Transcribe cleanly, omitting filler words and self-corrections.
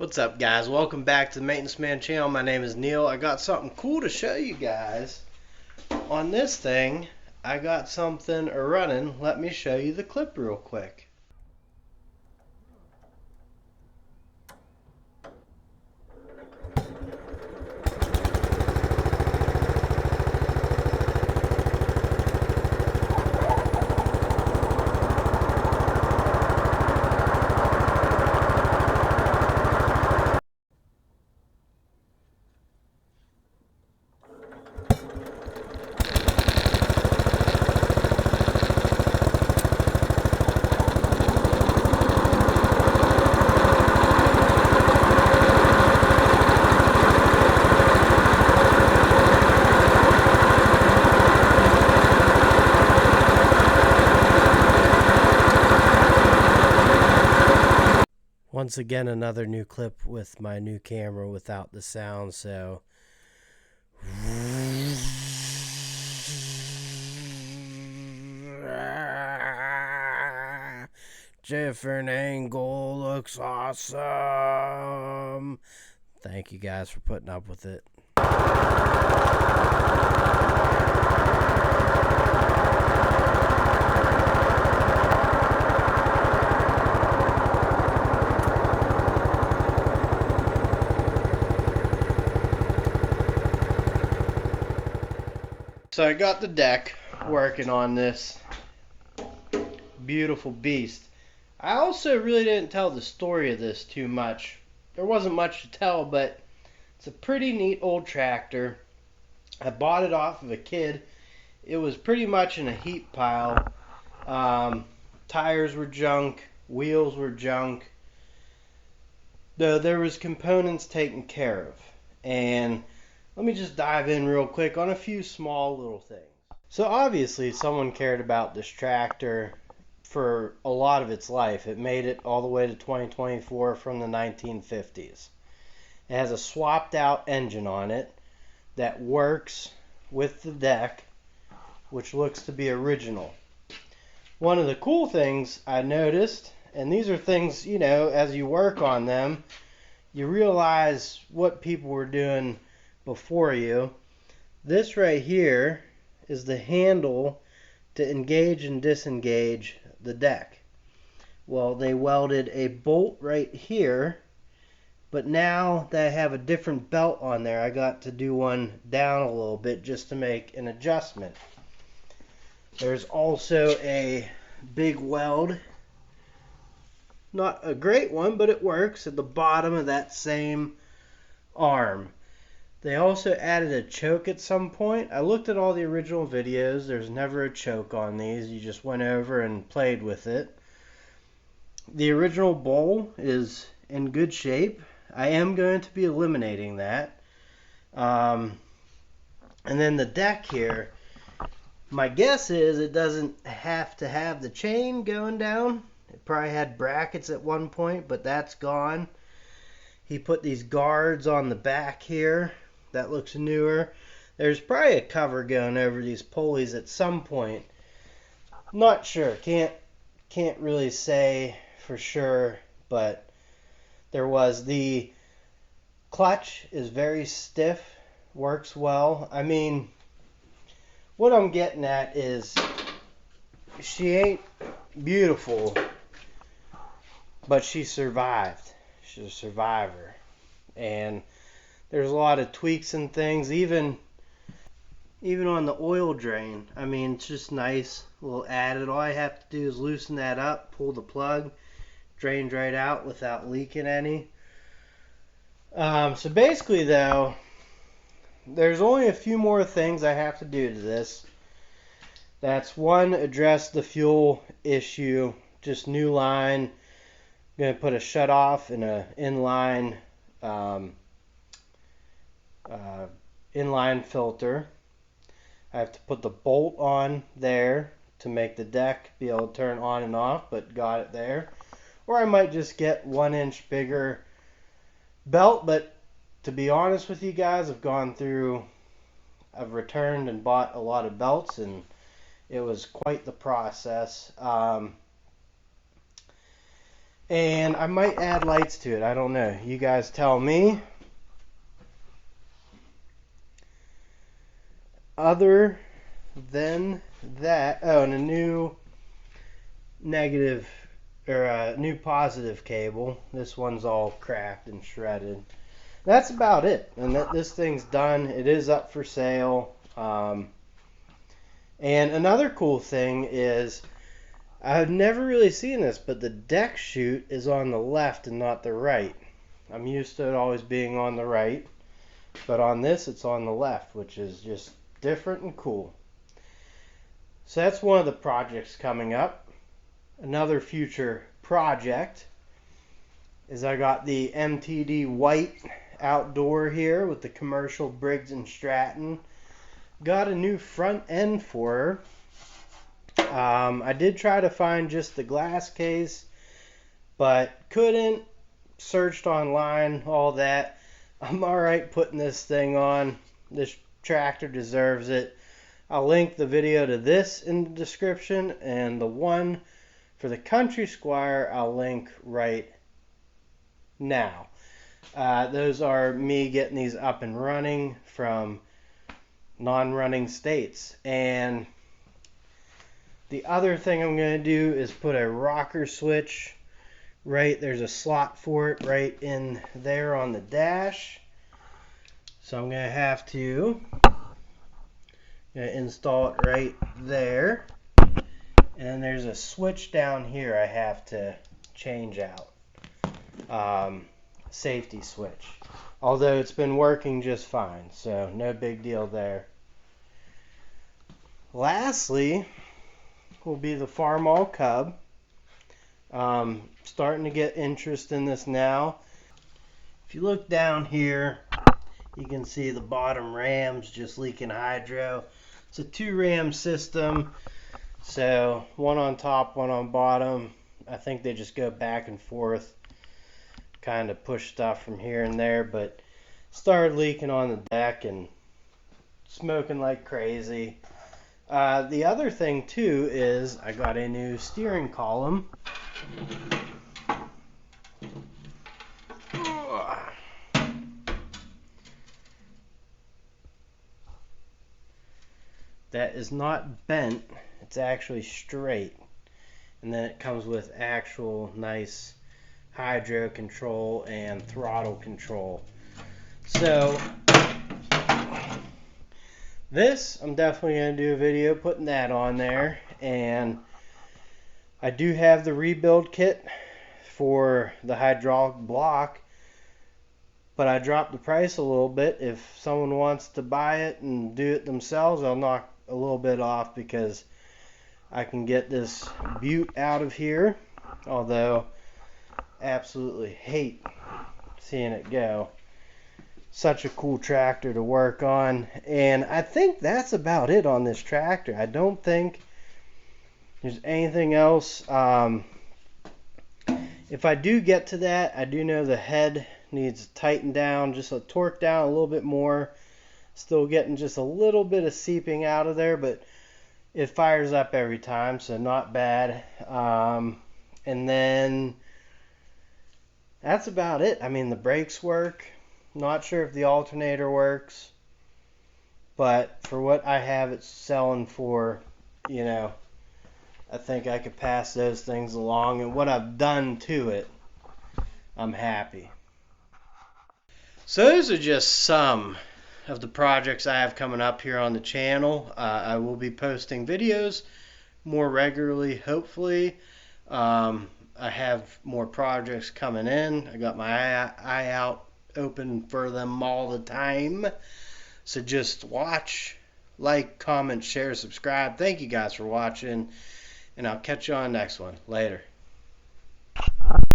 What's up, guys? Welcome back to the Maintenance Man channel. My name is Neil. I got something cool to show you guys. On this thing, I got something running. Let me show you the clip real quick. Once again, another new clip with my new camera without the sound, so different angle looks awesome. Thank you guys for putting up with it. So I got the deck working on this beautiful beast. I also really didn't tell the story of this too much. There wasn't much to tell, but it's a pretty neat old tractor. I bought it off of a kid. It was pretty much in a heap pile. Tires were junk, wheels were junk. Though there was components taken care of. And let me just dive in real quick on a few small little things. So obviously someone cared about this tractor for a lot of its life. It made it all the way to 2024 from the 1950s. It has a swapped out engine on it that works with the deck, which looks to be original. One of the cool things I noticed, and these are things, you know, as you work on them, you realize what people were doing before you. This right here is the handle to engage and disengage the deck. Well, they welded a bolt right here, but now that I have a different belt on there, I got to do one down a little bit just to make an adjustment. There's also a big weld, not a great one, but it works, at the bottom of that same arm. They also added a choke at some point. I looked at all the original videos. There's never a choke on these. You just went over and played with it. The original bowl is in good shape. I am going to be eliminating that. And then the deck here, my guess is it doesn't have to have the chain going down. It probably had brackets at one point, but that's gone. He put these guards on the back here. That looks newer. There's probably a cover going over these pulleys at some point. Not sure. Can't really say for sure, but there was. The clutch is very stiff, works well. I mean, what I'm getting at is she ain't beautiful, but she survived. She's a survivor. And there's a lot of tweaks and things, even on the oil drain. I mean, it's just nice, a little added. All I have to do is loosen that up, pull the plug, drains right out without leaking any. So basically, though, there's only a few more things I have to do to this. That's one, address the fuel issue, just new line. I'm going to put a shutoff and a inline filter. I have to put the bolt on there to make the deck be able to turn on and off, but got it there. Or I might just get 1 inch bigger belt, but to be honest with you guys, I've returned and bought a lot of belts, and it was quite the process. And I might add lights to it. I don't know. You guys tell me. Other than that, oh, and a new negative or a new positive cable. This one's all cracked and shredded. That's about it. And this thing's done. It is up for sale. And another cool thing is, I've never really seen this, but the deck chute is on the left and not the right. I'm used to it always being on the right, but on this it's on the left, which is just different and cool. So that's one of the projects coming up. Another future project is I got the MTD white outdoor here with the commercial Briggs & Stratton. Got a new front end for her. I did try to find just the glass case, but couldn't. Searched online, all that. I'm alright putting this thing on. This tractor deserves it. I'll link the video to this in the description, and the one for the Country Squire I'll link right now. Those are me getting these up and running from non-running states. And the other thing I'm going to do is put a rocker switch right, there's a slot for it right in there on the dash. So I'm going to have to install it right there. And there's a switch down here I have to change out. Safety switch. Although it's been working just fine, so no big deal there. Lastly will be the Farmall Cub. Starting to get interest in this now. If you look down here, you can see the bottom rams just leaking hydro. It's a 2-ram system, so one on top, one on bottom. I think they just go back and forth, kind of push stuff from here and there, but started leaking on the deck and smoking like crazy. The other thing too is I got a new steering column. That is not bent, it's actually straight. And then it comes with actual nice hydro control and throttle control. So this, I'm definitely going to do a video putting that on there. And I do have the rebuild kit for the hydraulic block, but I dropped the price a little bit. If someone wants to buy it and do it themselves, I'll knock a little bit off because I can get this butte out of here, although absolutely hate seeing it go. Such a cool tractor to work on. And I think that's about it on this tractor. I don't think there's anything else. If I do get to that, I do know the head needs tightened down, just a torque down a little bit more. Still getting just a little bit of seeping out of there, but it fires up every time, so not bad. And then that's about it. I mean, the brakes work. Not sure if the alternator works, but for what I have it selling for, you know, I think I could pass those things along. And what I've done to it, I'm happy. So those are just some of the projects I have coming up here on the channel. I will be posting videos more regularly, hopefully. I have more projects coming in. I got my eye out open for them all the time. So just watch, like, comment, share, subscribe. Thank you guys for watching, and I'll catch you on the next one. Later.